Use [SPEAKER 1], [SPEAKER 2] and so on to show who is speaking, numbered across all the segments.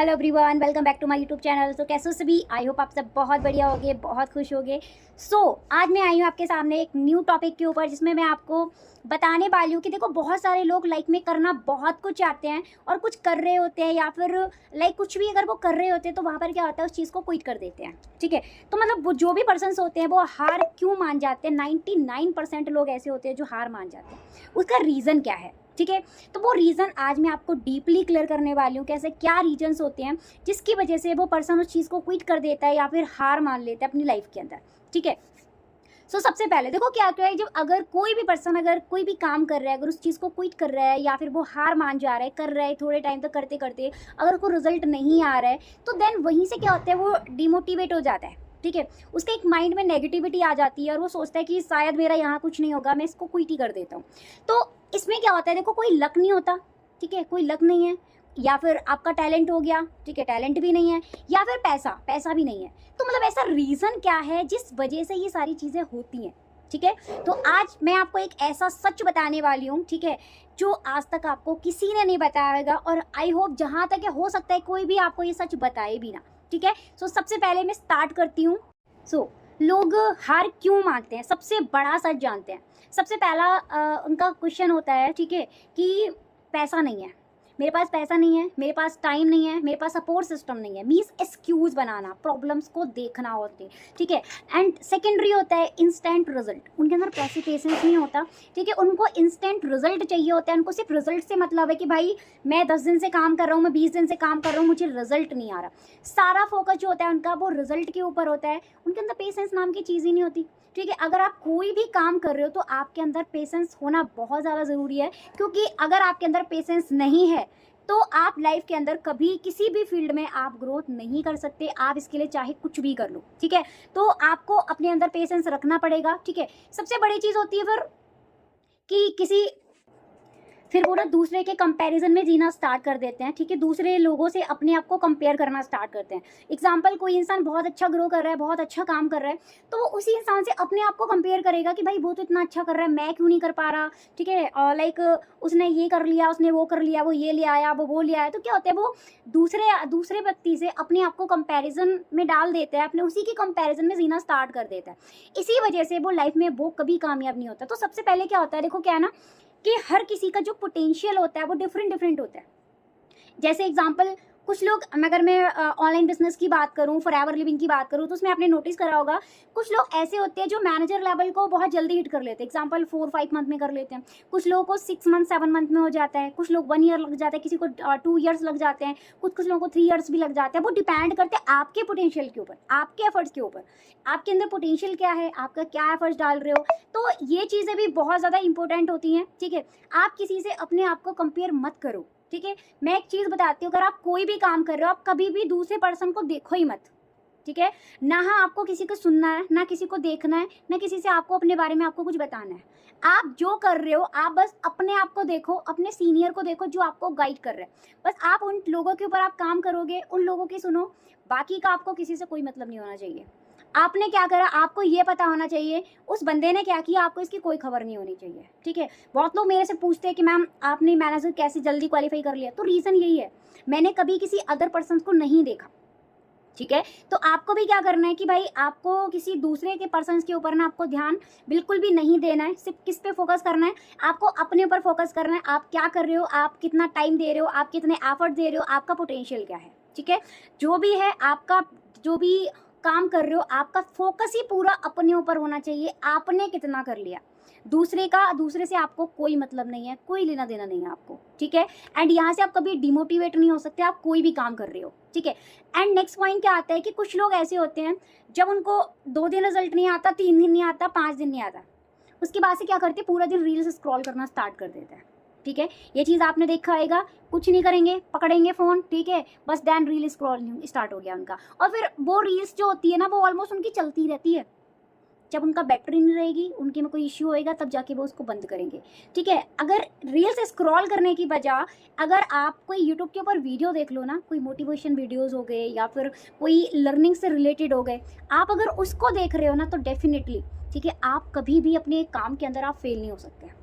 [SPEAKER 1] Hello everyone, welcome back to my YouTube channel. तो कैसे हो सभी? आई होप आप सब बहुत बढ़िया होगे, बहुत खुश होगे। आज मैं आई हूँ आपके सामने एक न्यू टॉपिक के ऊपर, जिसमें मैं आपको बताने वाली हूँ कि देखो, बहुत सारे लोग लाइफ में करना बहुत कुछ चाहते हैं और कुछ कर रहे होते हैं, या फिर कुछ भी अगर वो कर रहे होते हैं तो वहाँ पर क्या होता है, उस चीज़ को क्विट कर देते हैं। ठीक है, तो मतलब वो जो भी पर्सन्स होते हैं वो हार क्यों मान जाते हैं? 99% लोग ऐसे होते हैं जो हार मान जाते हैं। उसका रीज़न क्या है? ठीक है, तो वो रीज़न आज मैं आपको डीपली क्लियर करने वाली हूँ, कैसे क्या रीजंस होते हैं जिसकी वजह से वो पर्सन उस चीज़ को क्विट कर देता है या फिर हार मान लेता है अपनी लाइफ के अंदर। ठीक है, सबसे पहले देखो क्या क्या है। जब अगर कोई भी पर्सन अगर कोई भी काम कर रहा है, अगर उस चीज़ को क्विट कर रहा है या फिर वो हार मान जा रहा है, कर रहा है थोड़े टाइम तक करते करते, अगर उसको रिजल्ट नहीं आ रहा है, तो देन वहीं से क्या होता है, वो डिमोटिवेट हो जाता है। ठीक है, उसके एक माइंड में नेगेटिविटी आ जाती है और वो सोचता है कि शायद मेरा यहाँ कुछ नहीं होगा, मैं इसको क्विट ही कर देता हूँ। तो इसमें क्या होता है, देखो कोई लक नहीं होता। ठीक है, कोई लक नहीं है, या फिर आपका टैलेंट हो गया, ठीक है, टैलेंट भी नहीं है, या फिर पैसा भी नहीं है। तो मतलब ऐसा रीज़न क्या है जिस वजह से ये सारी चीज़ें होती हैं? ठीक है, तो आज मैं आपको एक ऐसा सच बताने वाली हूँ, ठीक है, जो आज तक आपको किसी ने नहीं बताया होगा, और आई होप जहाँ तक हो सकता है कोई भी आपको ये सच बताए भी ना। ठीक है, सबसे पहले मैं स्टार्ट करती हूँ। लोग हार क्यों मानते हैं? सबसे बड़ा सच जानते हैं। सबसे पहला उनका क्वेश्चन होता है, ठीक है, कि पैसा नहीं है, मेरे पास पैसा नहीं है, मेरे पास टाइम नहीं है, मेरे पास सपोर्ट सिस्टम नहीं है। मीन्स एक्सक्यूज़ बनाना, प्रॉब्लम्स को देखना होती है। ठीक है, एंड सेकेंडरी होता है इंस्टेंट रिजल्ट। उनके अंदर पैसे पेशेंस नहीं होता। ठीक है, उनको इंस्टेंट रिजल्ट चाहिए होता है। उनको सिर्फ रिजल्ट से मतलब है कि भाई मैं 10 दिन से काम कर रहा हूँ, मैं 20 दिन से काम कर रहा हूँ, मुझे रिजल्ट नहीं आ रहा। सारा फोकस जो होता है उनका वो रिजल्ट के ऊपर होता है। उनके अंदर पेशेंस नाम की चीज़ ही नहीं होती। ठीक है, अगर आप कोई भी काम कर रहे हो तो आपके अंदर पेशेंस होना बहुत ज़्यादा ज़रूरी है, क्योंकि अगर आपके अंदर पेशेंस नहीं है तो आप लाइफ के अंदर कभी किसी भी फील्ड में आप ग्रोथ नहीं कर सकते। आप इसके लिए चाहे कुछ भी कर लो। ठीक है, तो आपको अपने अंदर पेशेंस रखना पड़ेगा। ठीक है, सबसे बड़ी चीज़ होती है फिर वो ना दूसरे के कंपैरिजन में जीना स्टार्ट कर देते हैं। ठीक है, दूसरे लोगों से अपने आप को कंपेयर करना स्टार्ट करते हैं। एग्जाम्पल, कोई इंसान बहुत अच्छा ग्रो कर रहा है, बहुत अच्छा काम कर रहा है, तो वो उसी इंसान से अपने आप को कंपेयर करेगा कि भाई वो तो इतना अच्छा कर रहा है, मैं क्यों नहीं कर पा रहा। ठीक है, उसने ये कर लिया, उसने वो कर लिया, वो ये ले आया, वो ले आया। तो क्या होता है, वो दूसरे व्यक्ति से अपने आप को कंपेरिजन में डाल देता है, अपने उसी के कंपेरिजन में जीना स्टार्ट कर देता है। इसी वजह से वो लाइफ में वो कभी कामयाब नहीं होता। तो सबसे पहले क्या होता है, देखो क्या है ना, कि हर किसी का जो पोटेंशियल होता है वो डिफरेंट डिफरेंट होता है। जैसे एग्जांपल, कुछ लोग, अगर मैं ऑनलाइन बिजनेस की बात करूं, फॉरएवर लिविंग की बात करूं, तो उसमें आपने नोटिस करा होगा, कुछ लोग ऐसे होते हैं जो मैनेजर लेवल को बहुत जल्दी हिट कर लेते हैं। एग्जांपल 4-5 मंथ में कर लेते हैं। कुछ लोगों को 6 मंथ 7 मंथ में हो जाता है, कुछ लोग 1 ईयर लग जाता है, किसी को 2 ईयर्स लग जाते हैं, कुछ लोगों को 3 ईयर्स भी लग जाते हैं। वो डिपेंड करते हैं आपके पोटेंशियल के ऊपर, आपके एफर्ट्स के ऊपर। आपके अंदर पोटेंशियल क्या है, आपका क्या एफर्ट्स डाल रहे हो। तो ये चीज़ें भी बहुत ज़्यादा इंपॉर्टेंट होती हैं। ठीक है, आप किसी से अपने आप को कंपेयर मत करो। ठीक है, मैं एक चीज़ बताती हूँ, अगर आप कोई भी काम कर रहे हो, आप कभी भी दूसरे पर्सन को देखो ही मत। ठीक है, ना आपको किसी को सुनना है, ना किसी को देखना है, ना किसी से आपको अपने बारे में आपको कुछ बताना है। आप जो कर रहे हो, आप बस अपने आप को देखो, अपने सीनियर को देखो जो आपको गाइड कर रहे हैं। बस आप उन लोगों के ऊपर आप काम करोगे, उन लोगों की सुनो, बाकी का आपको किसी से कोई मतलब नहीं होना चाहिए। आपने क्या करा, आपको ये पता होना चाहिए, उस बंदे ने क्या किया, आपको इसकी कोई खबर नहीं होनी चाहिए। ठीक है, बहुत लोग मेरे से पूछते हैं कि मैम आपने मैनेजर कैसे जल्दी क्वालिफाई कर लिया। तो रीज़न यही है, मैंने कभी किसी अदर पर्सन को नहीं देखा। ठीक है, तो आपको भी क्या करना है कि भाई आपको किसी दूसरे के पर्सन्स के ऊपर ना आपको ध्यान बिल्कुल भी नहीं देना है। सिर्फ किस पे फोकस करना है, आपको अपने ऊपर फोकस करना है। आप क्या कर रहे हो, आप कितना टाइम दे रहे हो, आप कितने एफर्ट दे रहे हो, आपका पोटेंशियल क्या है। ठीक है, जो भी है, आपका जो भी काम कर रहे हो, आपका फोकस ही पूरा अपने ऊपर होना चाहिए। आपने कितना कर लिया, दूसरे से आपको कोई मतलब नहीं है, कोई लेना देना नहीं है आपको। ठीक है, एंड यहाँ से आप कभी डिमोटिवेट नहीं हो सकते, आप कोई भी काम कर रहे हो। ठीक है, एंड नेक्स्ट पॉइंट क्या आता है कि कुछ लोग ऐसे होते हैं, जब उनको 2 दिन रिजल्ट नहीं आता, 3 दिन नहीं आता, 5 दिन नहीं आता, उसके बाद से क्या करते, पूरा दिन रील्स स्क्रॉल करना स्टार्ट कर देते हैं। ठीक है, ये चीज़ आपने देखा होगा, कुछ नहीं करेंगे, पकड़ेंगे फ़ोन, ठीक है, बस दैन रील स्क्रॉलिंग स्टार्ट हो गया उनका। और फिर वो रील्स जो होती है ना, वो ऑलमोस्ट उनकी चलती रहती है। जब उनका बैटरी नहीं रहेगी, उनके में कोई इश्यू होएगा, तब जाके वो उसको बंद करेंगे। ठीक है, अगर रील्स स्क्रॉल करने की बजाय अगर आप कोई यूट्यूब के ऊपर वीडियो देख लो ना, कोई मोटिवेशन वीडियोस हो गए या फिर कोई लर्निंग से रिलेटेड हो गए, आप अगर उसको देख रहे हो ना, तो डेफिनेटली, ठीक है, आप कभी भी अपने काम के अंदर आप फेल नहीं हो सकते।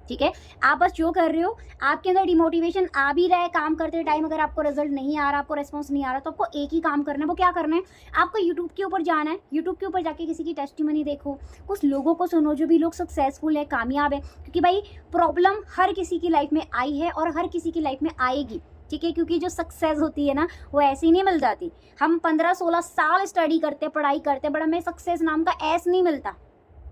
[SPEAKER 1] ठीक है। आप बस जो कर रहे हो, आपके अंदर डिमोटिवेशन आ भी रहा है काम करते टाइम, अगर आपको रिजल्ट नहीं आ रहा, आपको रिस्पॉन्स नहीं आ रहा, तो आपको एक ही काम करना है। वो क्या करना है, आपको यूट्यूब के ऊपर जाना है, यूट्यूब के ऊपर जाके किसी की टेस्टिमनी देखो, कुछ लोगों को सुनो जो भी लोग सक्सेसफुल है, कामयाब है, क्योंकि भाई प्रॉब्लम हर किसी की लाइफ में आई है और हर किसी की लाइफ में आएगी। ठीक है, क्योंकि जो सक्सेस होती है ना वो ऐसे ही नहीं मिल जाती। हम 15-16 साल स्टडी करते, पढ़ाई करते, बट हमें सक्सेस नाम का ऐस नहीं मिलता।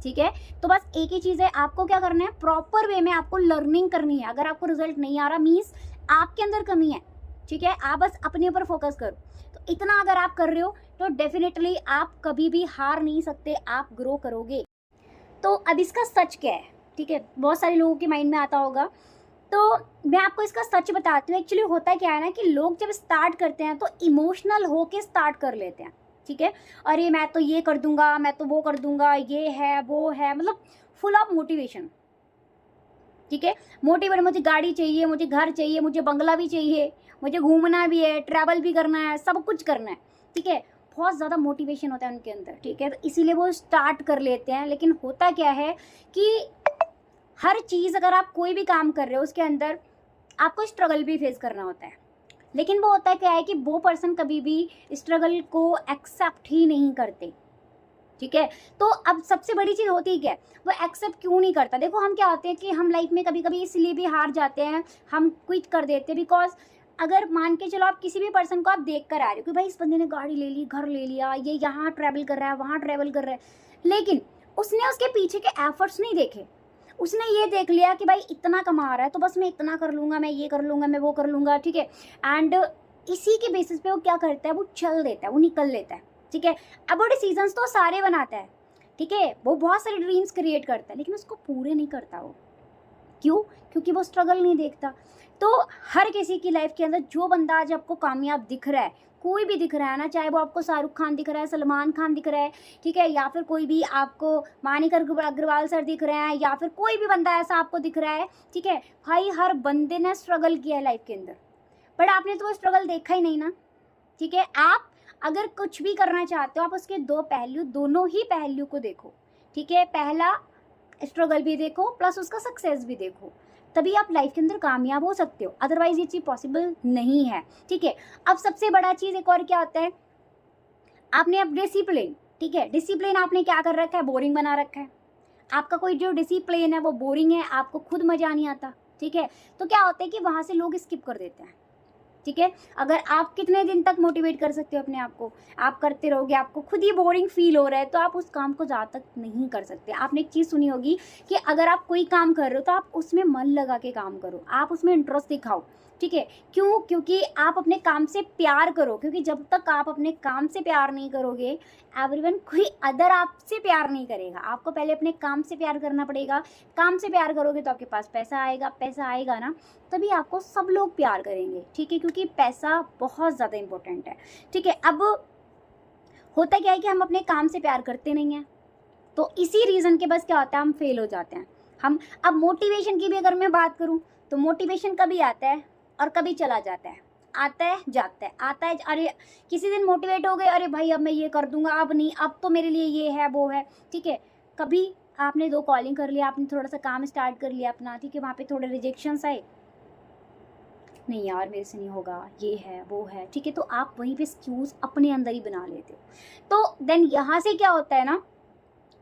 [SPEAKER 1] ठीक है, तो बस एक ही चीज़ है, आपको क्या करना है, प्रॉपर वे में आपको लर्निंग करनी है। अगर आपको रिजल्ट नहीं आ रहा मीन्स आपके अंदर कमी है। ठीक है, आप बस अपने ऊपर फोकस करो। तो इतना अगर आप कर रहे हो तो डेफिनेटली आप कभी भी हार नहीं सकते, आप ग्रो करोगे। तो अब इसका सच क्या है, ठीक है, बहुत सारे लोगों के माइंड में आता होगा, तो मैं आपको इसका सच बताती हूँ। एक्चुअली होता क्या है ना कि लोग जब स्टार्ट करते हैं तो इमोशनल होके स्टार्ट कर लेते हैं। ठीक है, अरे मैं तो ये कर दूंगा, मैं तो वो कर दूंगा, ये है वो है, मतलब फुल ऑफ मोटिवेशन। ठीक है, मोटिवेट, मुझे गाड़ी चाहिए, मुझे घर चाहिए, मुझे बंगला भी चाहिए, मुझे घूमना भी है, ट्रैवल भी करना है, सब कुछ करना है। ठीक है, बहुत ज़्यादा मोटिवेशन होता है उनके अंदर। ठीक है, तो इसीलिए वो स्टार्ट कर लेते हैं। लेकिन होता क्या है कि हर चीज़, अगर आप कोई भी काम कर रहे हो उसके अंदर आपको स्ट्रगल भी फेस करना होता है। लेकिन वो होता क्या है कि वो पर्सन कभी भी स्ट्रगल को एक्सेप्ट ही नहीं करते। ठीक है, तो अब सबसे बड़ी चीज़ होती क्या है, वो एक्सेप्ट क्यों नहीं करता। देखो, हम क्या होते हैं कि हम लाइफ में कभी कभी इसलिए भी हार जाते हैं, हम क्विट कर देते हैं। बिकॉज अगर मान के चलो आप किसी भी पर्सन को आप देख कर आ रहे हो कि भाई इस बंदे ने गाड़ी ले ली, घर ले लिया, ये यहाँ ट्रैवल कर रहा है, वहाँ ट्रैवल कर रहा है, लेकिन उसने उसके पीछे के एफर्ट्स नहीं देखे। उसने ये देख लिया कि भाई इतना कमा रहा है तो बस मैं इतना कर लूँगा, मैं ये कर लूँगा, मैं वो कर लूँगा। ठीक है, एंड इसी के बेसिस पे वो क्या करता है, वो चल देता है, वो निकल लेता है। ठीक है, अब वो डिसीजंस तो सारे बनाता है। ठीक है, वो बहुत सारे ड्रीम्स क्रिएट करता है, लेकिन उसको पूरे नहीं करता वो। क्यों? क्योंकि वो स्ट्रगल नहीं देखता। तो हर किसी की लाइफ के अंदर जो बंदा आज आपको कामयाब दिख रहा है, कोई भी दिख रहा है ना, चाहे वो आपको शाहरुख खान दिख रहा है, सलमान खान दिख रहा है, ठीक है, या फिर कोई भी आपको मानिक अग्रवाल सर दिख रहे हैं, या फिर कोई भी बंदा ऐसा आपको दिख रहा है। ठीक है भाई, हर बंदे ने स्ट्रगल किया है लाइफ के अंदर, बट आपने तो वो स्ट्रगल देखा ही नहीं ना। ठीक है, आप अगर कुछ भी करना चाहते हो, आप उसके दो पहलू, दोनों ही पहलू को देखो। ठीक है, पहला स्ट्रगल भी देखो प्लस उसका सक्सेस भी देखो, तभी आप लाइफ के अंदर कामयाब हो सकते हो, अदरवाइज ये चीज़ पॉसिबल नहीं है। ठीक है, अब सबसे बड़ा चीज़ एक और क्या होता है, आपने अब डिसिप्लिन, ठीक है, डिसिप्लिन आपने क्या कर रखा है, बोरिंग बना रखा है। आपका कोई जो डिसिप्लिन है वो बोरिंग है, आपको खुद मजा नहीं आता। ठीक है, तो क्या होता है कि वहाँ से लोग स्किप कर देते हैं। ठीक है, अगर आप कितने दिन तक मोटिवेट कर सकते हो अपने आप को, आप करते रहोगे, आपको खुद ही बोरिंग फील हो रहा है, तो आप उस काम को ज़्यादा तक नहीं कर सकते। आपने एक चीज़ सुनी होगी कि अगर आप कोई काम कर रहे हो तो आप उसमें मन लगा के काम करो, आप उसमें इंटरेस्ट दिखाओ। ठीक है, क्यों? क्योंकि आप अपने काम से प्यार करो, क्योंकि जब तक आप अपने काम से प्यार नहीं करोगे, एवरीवन, कोई अदर आपसे प्यार नहीं करेगा। आपको पहले अपने काम से प्यार करना पड़ेगा। काम से प्यार करोगे तो आपके पास पैसा आएगा, पैसा आएगा ना, तभी आपको सब लोग प्यार करेंगे। ठीक है, क्योंकि पैसा बहुत ज़्यादा इम्पोर्टेंट है। ठीक है, अब होता क्या है कि हम अपने काम से प्यार करते नहीं हैं, तो इसी रीज़न के बस क्या होता है, हम फेल हो जाते हैं। हम अब मोटिवेशन की भी अगर मैं बात करूं तो मोटिवेशन कभी आता है और कभी चला जाता है, आता है जाता है, आता है, अरे किसी दिन मोटिवेट हो गए, अरे भाई अब मैं ये कर दूंगा, अब नहीं, अब तो मेरे लिए ये है वो है। ठीक है, कभी आपने 2 कॉलिंग कर लिया, आपने थोड़ा सा काम स्टार्ट कर लिया अपना, ठीक है, वहाँ पे थोड़े रिजेक्शंस आए, नहीं यार मेरे से नहीं होगा, ये है वो है। ठीक है, तो आप वहीं पे एक्सक्यूज़ अपने अंदर ही बना लेते हो। तो देन यहाँ से क्या होता है ना,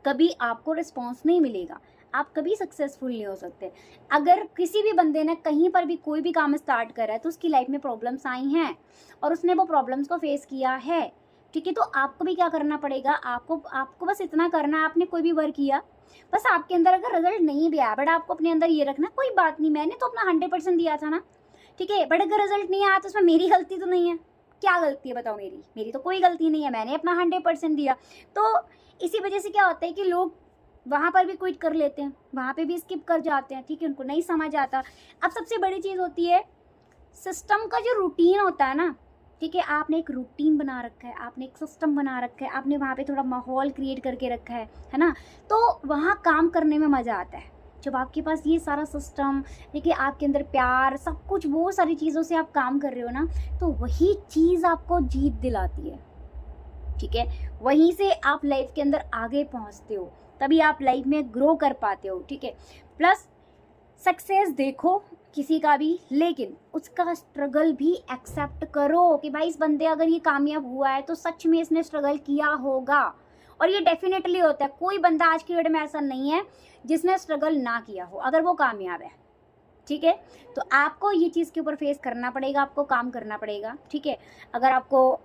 [SPEAKER 1] कभी आपको रिस्पॉन्स नहीं मिलेगा, आप कभी सक्सेसफुल नहीं हो सकते। अगर किसी भी बंदे ने कहीं पर भी कोई भी काम स्टार्ट करा है तो उसकी लाइफ में प्रॉब्लम्स आई हैं और उसने वो प्रॉब्लम्स को फेस किया है। ठीक है, तो आपको भी क्या करना पड़ेगा, आपको बस इतना करना है, आपने कोई भी वर्क किया, बस आपके अंदर अगर रिजल्ट नहीं भी आया, बट आपको अपने अंदर ये रखना, कोई बात नहीं, मैंने तो अपना 100% दिया था ना। ठीक है, बट अगर रिजल्ट नहीं आया तो उसमें मेरी गलती तो नहीं है। क्या गलती है बताओ, मेरी तो कोई गलती नहीं है, मैंने अपना 100% दिया। तो इसी वजह से क्या होता है कि लोग वहाँ पर भी क्विट कर लेते हैं, वहाँ पे भी स्किप कर जाते हैं। ठीक है, उनको नहीं समझ आता। अब सबसे बड़ी चीज़ होती है सिस्टम का जो रूटीन होता है ना। ठीक है, आपने एक रूटीन बना रखा है, आपने एक सिस्टम बना रखा है, आपने वहाँ पे थोड़ा माहौल क्रिएट करके रखा है ना, तो वहाँ काम करने में मज़ा आता है। जब आपके पास ये सारा सिस्टम, देखिए आपके अंदर प्यार, सब कुछ, वो सारी चीज़ों से आप काम कर रहे हो ना, तो वही चीज़ आपको जीत दिलाती है। ठीक है, वहीं से आप लाइफ के अंदर आगे पहुंचते हो, तभी आप लाइफ में ग्रो कर पाते हो। ठीक है, प्लस सक्सेस देखो किसी का भी, लेकिन उसका स्ट्रगल भी एक्सेप्ट करो कि भाई इस बंदे अगर ये कामयाब हुआ है तो सच में इसने स्ट्रगल किया होगा, और ये डेफिनेटली होता है। कोई बंदा आज की डेट में ऐसा नहीं है जिसने स्ट्रगल ना किया हो अगर वो कामयाब है, ठीक है। तो आपको ये चीज़ के ऊपर फेस करना पड़ेगा, आपको काम करना पड़ेगा, ठीक है। अगर आपको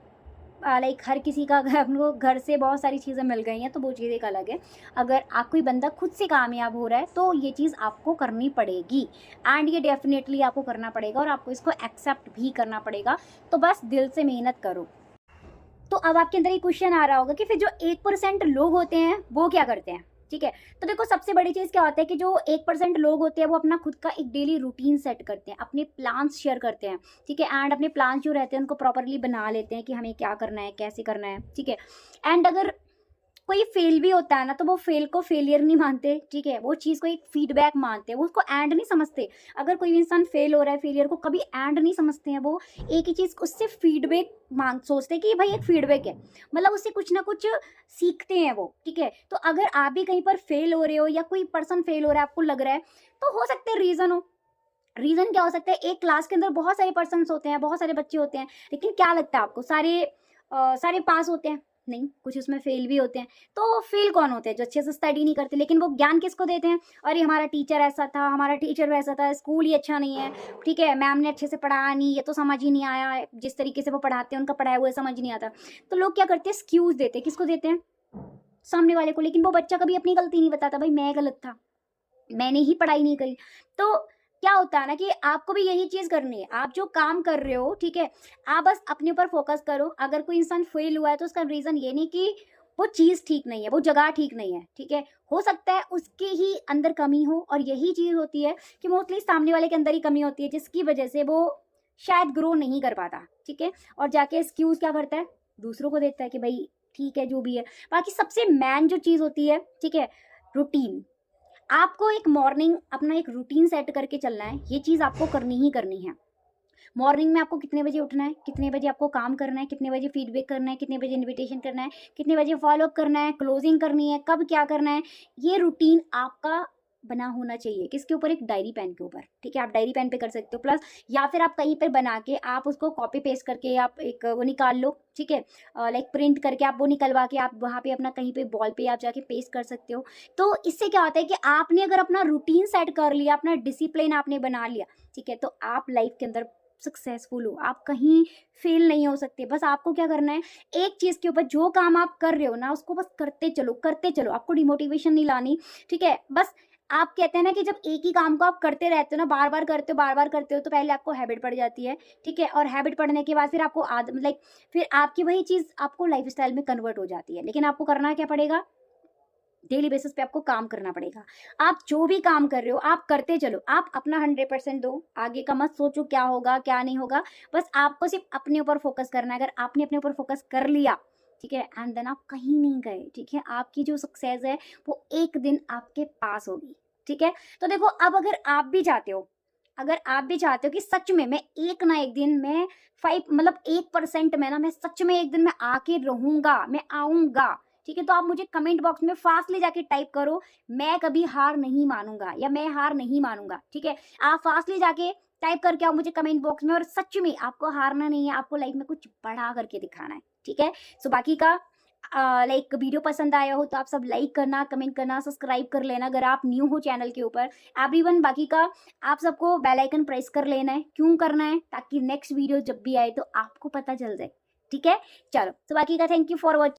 [SPEAKER 1] लाइक हर किसी का हमको घर से बहुत सारी चीज़ें मिल गई हैं तो वो चीज़ एक अलग है। अगर आप कोई बंदा खुद से कामयाब हो रहा है तो ये चीज़ आपको करनी पड़ेगी, एंड ये डेफिनेटली आपको करना पड़ेगा और आपको इसको एक्सेप्ट भी करना पड़ेगा। तो बस दिल से मेहनत करो। तो अब आपके अंदर ये क्वेश्चन आ रहा होगा कि फिर जो 1% लोग होते हैं वो क्या करते हैं, ठीक है। तो देखो सबसे बड़ी चीज़ क्या होता है कि जो 1% लोग होते हैं वो अपना खुद का एक डेली रूटीन सेट करते हैं, अपने प्लान्स शेयर करते हैं, ठीक है। एंड अपने प्लान्स जो रहते हैं उनको प्रॉपरली बना लेते हैं कि हमें क्या करना है, कैसे करना है, ठीक है। एंड अगर कोई फेल भी होता है ना तो वो फेल को फेलियर नहीं मानते, ठीक है। वो चीज़ को एक फीडबैक मानते हैं, वो उसको एंड नहीं समझते। अगर कोई इंसान फेल हो रहा है, फेलियर को कभी एंड नहीं समझते हैं। वो एक ही चीज़ उससे फीडबैक मांग सोचते हैं कि भाई एक फीडबैक है, मतलब उससे कुछ ना कुछ सीखते हैं वो, ठीक है। तो अगर आप भी कहीं पर फेल हो रहे हो या कोई पर्सन फेल हो रहा है आपको लग रहा है, तो हो सकता है रीज़न हो। रीज़न क्या हो सकता है, एक क्लास के अंदर बहुत सारे पर्सन्स होते हैं, बहुत सारे बच्चे होते हैं, लेकिन क्या लगता है आपको सारे पास होते हैं? नहीं, कुछ उसमें फेल भी होते हैं। तो फेल कौन होते हैं? जो अच्छे से स्टडी नहीं करते, लेकिन वो ज्ञान किसको देते हैं? अरे हमारा टीचर ऐसा था, हमारा टीचर वैसा था, स्कूल ही अच्छा नहीं है, ठीक है, मैम ने अच्छे से पढ़ाया नहीं, ये तो समझ ही नहीं आया, जिस तरीके से वो पढ़ाते हैं उनका पढ़ाया हुआ समझ नहीं आता। तो लोग क्या करते हैं, एक्सक्यूज़ देते हैं। किसको देते हैं? सामने वाले को। लेकिन वो बच्चा कभी अपनी गलती नहीं बताता, भाई मैं गलत था, मैंने ही पढ़ाई नहीं करी। तो क्या होता है ना कि आपको भी यही चीज़ करनी है। आप जो काम कर रहे हो, ठीक है, आप बस अपने ऊपर फ़ोकस करो। अगर कोई इंसान फ़ेल हुआ है तो उसका रीज़न ये नहीं कि वो चीज़ ठीक नहीं है, वो जगह ठीक नहीं है, ठीक है। हो सकता है उसके ही अंदर कमी हो, और यही चीज़ होती है कि मोस्टली सामने वाले के अंदर ही कमी होती है जिसकी वजह से वो शायद ग्रो नहीं कर पाता, ठीक है। और जाके एक्सक्यूज़ क्या करता है? दूसरों को देता है कि भई ठीक है जो भी है। बाकी सबसे मेन जो चीज़ होती है, ठीक है, रूटीन। आपको एक मॉर्निंग अपना एक रूटीन सेट करके चलना है, ये चीज़ आपको करनी ही करनी है। मॉर्निंग में आपको कितने बजे उठना है, कितने बजे आपको काम करना है, कितने बजे फीडबैक करना है, कितने बजे इन्विटेशन करना है, कितने बजे फॉलोअप करना है, क्लोजिंग करनी है, कब क्या करना है, ये रूटीन आपका बना होना चाहिए। किसके ऊपर? एक डायरी पेन के ऊपर, ठीक है। आप डायरी पेन पे कर सकते हो, प्लस या फिर आप कहीं पर बना के आप उसको कॉपी पेस्ट करके आप एक वो निकाल लो, ठीक है, लाइक प्रिंट करके आप वो निकलवा के आप वहाँ पे अपना कहीं पे वॉल पे आप जाके पेस्ट कर सकते हो। तो इससे क्या होता है कि आपने अगर अपना रूटीन सेट कर लिया, अपना डिसिप्लिन आपने बना लिया, ठीक है, तो आप लाइफ के अंदर सक्सेसफुल हो, आप कहीं फेल नहीं हो सकते। बस आपको क्या करना है, एक चीज़ के ऊपर जो काम आप कर रहे हो ना उसको बस करते चलो, करते चलो। आपको डिमोटिवेशन नहीं लानी, ठीक है। बस आप कहते हैं ना कि जब एक ही काम को आप करते रहते हो ना, बार बार करते हो, बार बार करते हो, तो पहले आपको हैबिट पड़ जाती है, ठीक है। और हैबिट पड़ने के बाद फिर आपको आदत, लाइक फिर आपकी वही चीज़ आपको लाइफस्टाइल में कन्वर्ट हो जाती है। लेकिन आपको करना क्या पड़ेगा, डेली बेसिस पे आपको काम करना पड़ेगा। आप जो भी काम कर रहे हो आप करते चलो, आप अपना 100% दो, आगे का मत सोचो क्या होगा क्या नहीं होगा। बस आपको सिर्फ अपने ऊपर फोकस करना है। अगर आपने अपने ऊपर फोकस कर लिया, ठीक है, एंड देन आप कहीं नहीं गए, ठीक है, आपकी जो सक्सेस है वो एक दिन आपके पास होगी, ठीक है। तो देखो अब अगर आप भी चाहते हो, अगर आप भी चाहते हो कि सच में मैं एक ना एक दिन मैं 1% में ना मैं सच में एक दिन मैं आके रहूंगा, मैं आऊंगा, ठीक है, तो आप मुझे कमेंट बॉक्स में फास्टली जाके टाइप करो, मैं कभी हार नहीं मानूंगा या मैं हार नहीं मानूंगा, ठीक है। आप फास्टली जाके टाइप करके आओ मुझे कमेंट बॉक्स में, और सच में आपको हारना नहीं है, आपको लाइफ में कुछ बड़ा करके दिखाना है, ठीक है। सो बाकी का लाइक वीडियो पसंद आया हो तो आप सब लाइक करना, कमेंट करना, सब्सक्राइब कर लेना अगर आप न्यू हो चैनल के ऊपर। एवरीवन, बाकी का आप सबको बेल आइकन प्रेस कर लेना है। क्यों करना है? ताकि नेक्स्ट वीडियो जब भी आए तो आपको पता चल जाए, ठीक है। चलो, तो बाकी का थैंक यू फॉर वॉचिंग।